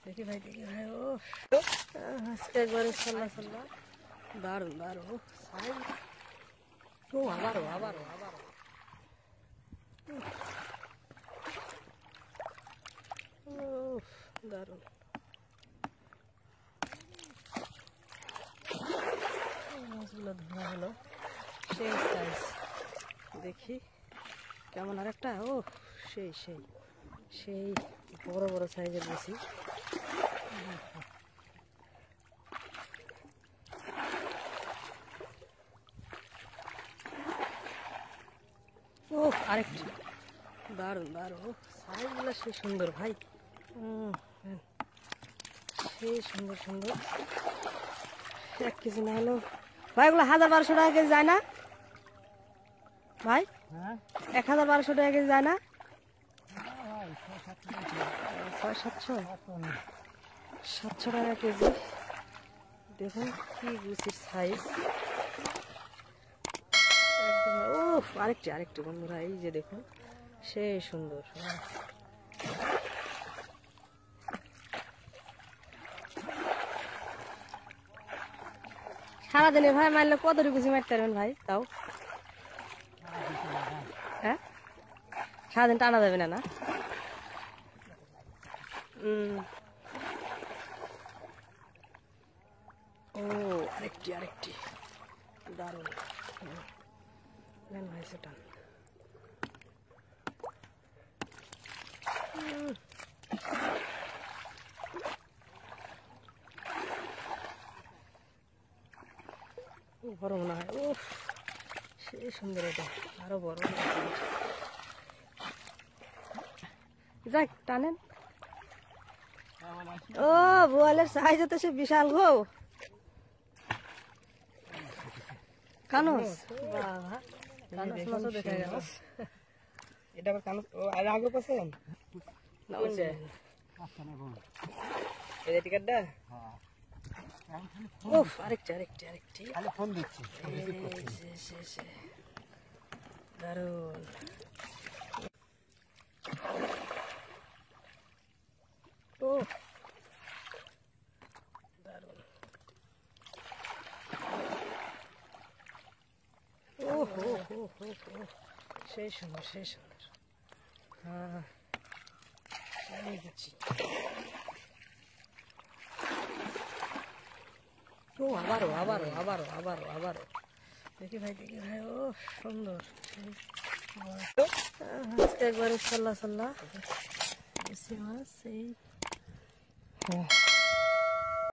দেখি ভাই ও আজকে একবারে সাল্লা দারুণ দারুণ সাইজ ও আবারও দারুণ মাছগুলো ধরা হলো সেই সাইজ দেখি কেমন আর একটা ও সেই সেই সেই বড় বড় সাইজের বেশি ও আরেকটি দারুণ দারুণ সাইজগুলো সেই সুন্দর ভাই সেই সুন্দর সুন্দর 1 কেজি না হলো ভাই এগুলো 1000-1200 টাকা কেজি যায় না ভাই 1000-1200 টাকা কেজি যায় না 600-700 টাকা কেজি দেখুন কি গুছির সাইজ একদম ও আরেকটি বন্ধুরা এই যে দেখুন সেই সুন্দর সারাদিনে ভাই মারলে কতটুকু গুছি মারতে পারবেন ভাই তাও হ্যাঁ সারাদিন টানা যাবে না না ও আরেকটি দারুণ ভাই সেটা বড় মনে হয় ও সেই সুন্দর এটা আরো বড় যাক টানেন ও বোয়ালের সাইজ তো সে বিশাল গো কানস বাবা কানস মাছ দেখা গেল এটা আবার কানস আর আগে পাশে না ওই যে এই টিকেটটা উফ আরেকটি খালি ফোন দিচ্ছি দারুণ ও দারুণ ও হো সেই সুন্দর হ্যাঁ আমি দিচ্ছি ও আবারও দেখি ভাই ও সুন্দর আজকে একবারে সাল্লা মাছ এই